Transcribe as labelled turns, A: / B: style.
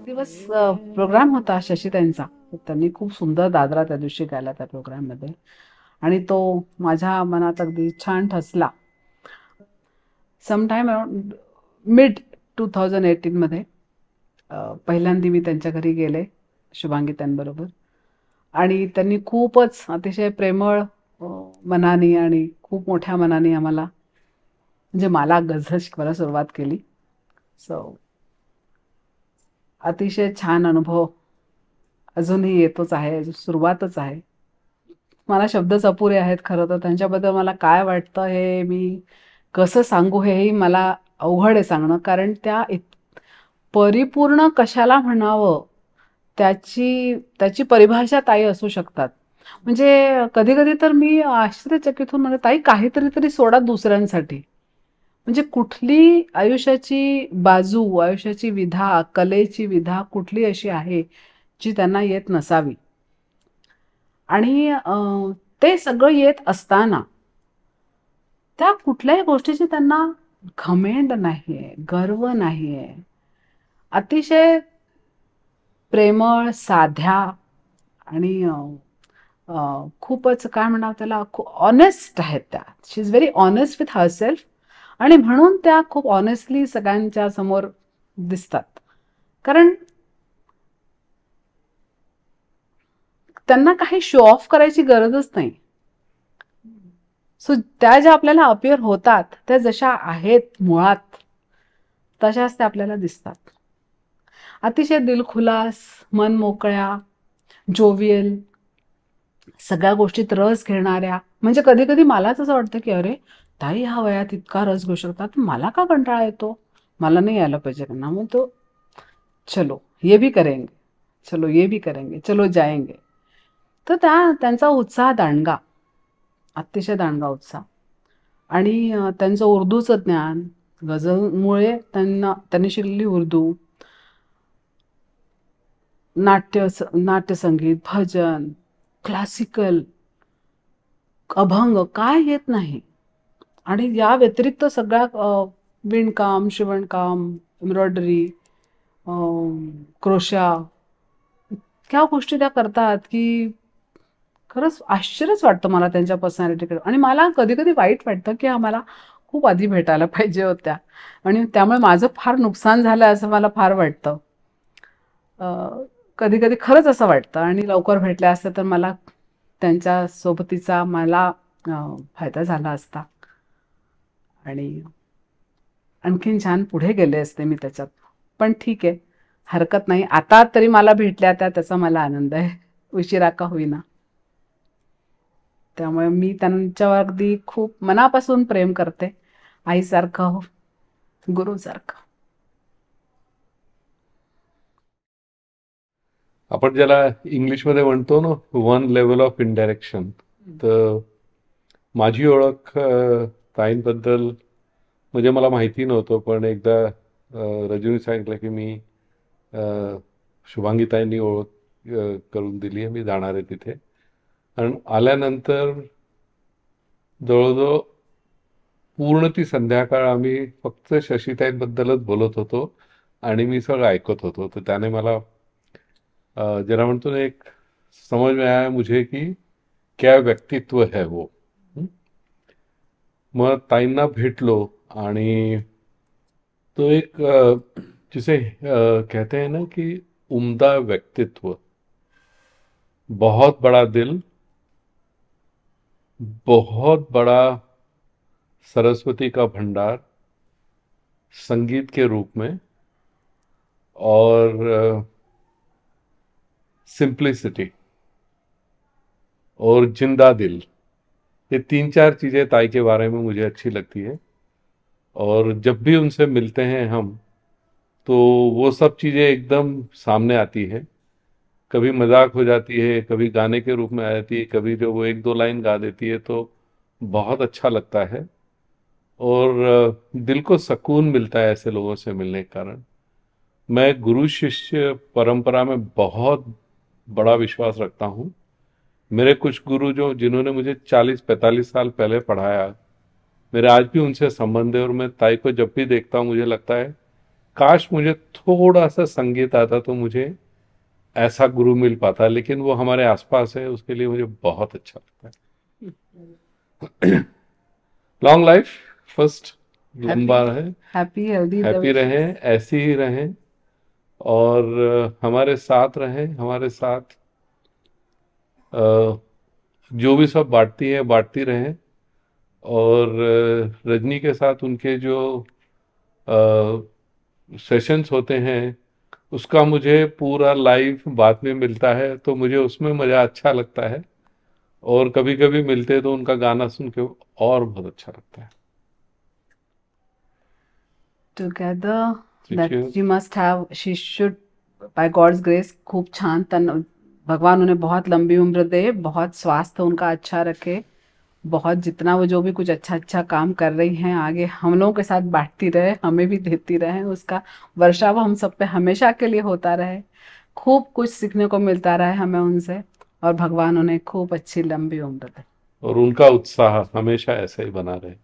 A: दिवस प्रोग्राम होता शशीताईंचा. त्यांनी खूप सुंदर दादरा त्या दिवशी गायला त्या प्रोग्राम मध्ये, आणि तो माझ्या मनात अगदी छान ठसला. समटाईम अराउंड मिड 2018 मध्ये पहिल्यांदा मी त्यांच्या घरी गेले शुभांगी त्यांबरोबर, आणि त्यांनी खूपच अतिशय प्रेमळ मनाने आणि खूप मोठ्या मनाने आम्हाला, म्हणजे मला गझल शिकवायला सुरुवात केली. सो अतिशय छान अनुभव अजूनही येतोच आहे, सुरुवातच आहे. मला शब्दच अपुरे आहेत खरं तर. त्यांच्याबद्दल मला काय वाटतं हे मी कसं सांगू हेही मला अवघड आहे सांगणं, कारण त्या परिपूर्ण कशाला म्हणावं त्याची त्याची परिभाषा ताई असू शकतात. म्हणजे कधी कधी तर मी आश्चर्यचकित होऊन म्हणते, ताई काहीतरी तरी सोडा दुसऱ्यांसाठी. म्हणजे कुठली आयुष्याची बाजू, आयुष्याची विधा, कलेची विधा कुठली अशी आहे जी त्यांना येत नसावी. आणि ते सगळं येत असताना त्या कुठल्याही गोष्टीची त्यांना घमेंड नाहीये, गर्व नाहीये. अतिशय प्रेमळ, साध्या आणि खूपच काय म्हणावं त्याला, खूप ऑनेस्ट आहेत त्या. She is very honest with herself, आणि म्हणून त्या खूप ऑनेस्टली सगळ्यांच्या समोर दिसतात. कारण त्यांना काही शो ऑफ करायची गरजच नाही. सो त्या ज्या आपल्याला अपिअर होतात त्या जशा आहेत मुळात तशाच त्या आपल्याला दिसतात. अतिशय दिलखुलास, मन मोकळ्या, जोवियल, सगळ्या गोष्टीत रस घेणाऱ्या. म्हणजे कधी कधी मलाच असं वाटतं की अरे, ताई ह्या वयात इतका रस घेऊ शकतात, मला का कंटाळा येतो, मला नाही यायला पाहिजे ना. मग तो चलो ये भी करेंगे, चलो ये भी करेंगे, चलो जाएंगे. तर त्यांचा उत्साह दांडगा, अतिशय दांडगा उत्साह. आणि त्यांचं उर्दूचं ज्ञान, गझलमुळे त्यांनी शिकलेली उर्दू, नाट्यसंगीत, भजन, क्लासिकल, अभंग काय येत नाही. आणि या व्यतिरिक्त सगळ्या विणकाम, शिवणकाम, एम्ब्रॉयडरी, क्रोशा, इतक्या गोष्टी त्या करतात की खरंच आश्चर्यच वाटतं मला त्यांच्या पर्सनॅलिटीकडे. आणि मला कधी कधी वाईट वाटतं की आम्हाला खूप आधी भेटायला पाहिजे होत्या, आणि त्यामुळे माझं फार नुकसान झालं असं मला फार वाटतं. कधी कधी खरंच असं वाटतं, आणि लवकर भेटल्या असतं तर मला त्यांच्या सोबतीचा मला फायदा झाला असता, आणि आणखीन छान पुढे गेले असते मी त्याच्यात. पण ठीक आहे, हरकत नाही. आता तरी मला भेटल्या त्याचा मला आनंद आहे, उशिरा का होईना. त्यामुळे मी त्यांच्यावर अगदी खूप मनापासून प्रेम करते, आईसारखं, गुरुसारखं.
B: आपण ज्याला इंग्लिशमध्ये म्हणतो ना, वन लेवल ऑफ इंडायरेक्शन. तर माझी ओळख ताईंबद्दल म्हणजे मला माहिती नव्हतं, पण एकदा रजनी सांगितलं की मी शुभांगी ताईंनी ओळख करून दिली आहे, मी जाणार आहे तिथे. आणि आल्यानंतर जवळजवळ पूर्ण ती संध्याकाळ आम्ही फक्त शशीताईंबद्दलच बोलत होतो आणि मी सगळं ऐकत होतो. तर त्याने मला जरा म्हणतो ना, एक समझ में आया मुझे कि क्या व्यक्तित्व है वो. हं? मग ताईंना भेटलो आणि तो एक जिसे कहते हैं ना कि उम्दा व्यक्तित्व, बहुत बड़ा दिल, बहुत बड़ा सरस्वती का भंडार संगीत के रूप में, और सिंप्लिसिटी और जिंदा दिल. ये तीन चार चीज़ें ताई के बारे में मुझे अच्छी लगती है. और जब भी उनसे मिलते हैं हम, तो वो सब चीज़ें एकदम सामने आती है. कभी मजाक हो जाती है, कभी गाने के रूप में आ जाती है, कभी जो वो एक दो लाइन गा देती है तो बहुत अच्छा लगता है. और दिल को सुकून मिलता है ऐसे लोगों से मिलने के कारण. मैं गुरु शिष्य परंपरा में बहुत बड़ा विश्वास रखता हूँ. मेरे कुछ गुरु जो जिन्होंने मुझे 40-45 साल पहले पढ़ाया, मेरे आज भी उनसे संबंध है। और मैं ताई को जब भी देखता हूँ मुझे लगता है काश मुझे थोड़ा सा संगीत आता तो मुझे ऐसा गुरु मिल पाता, लेकिन वो हमारे आसपास है, उसके लिए मुझे बहुत अच्छा लगता है। लॉन्ग लाइफ फर्स्ट,
A: हैप्पी,
B: लंबा रहे,
A: हैप्पी हेल्दी
B: हैप्पी
A: रहे।
B: रहें, ऐसी ही रहें, और हमारे साथ रहें, हमारे साथ अ, जो भी सब बांटती है बांटती रहें। और रजनी के साथ उनके जो सेशंस होते हैं उसका मुझे पूरा लाइव बाद में मिलता है, तो मुझे उसमें मज़ा अच्छा लगता है। और कभी कभी मिलते हैं तो उनका गाना सुन के और बहुत अच्छा लगता है।
A: टुगेदर
B: ठीक
A: दैट
B: है।
A: She must have, she should, by God's grace, खूब छान तन, भगवान उन्हें बहुत लंबी उम्र दे, बहुत स्वास्थ्य उनका अच्छा रखे, बहुत जितना वो जो भी कुछ अच्छा अच्छा काम कर रही हैं आगे हम लोगों के साथ बांटती रहे, हमें भी देती रहे, उसका वर्षाव हम सब पे हमेशा के लिए होता रहे, खूब कुछ सीखने को मिलता रहे हमें उनसे, और भगवान उन्हें खूब अच्छी लंबी उम्र दे।
B: और उनका उत्साह हमेशा ऐसा ही बना रहे।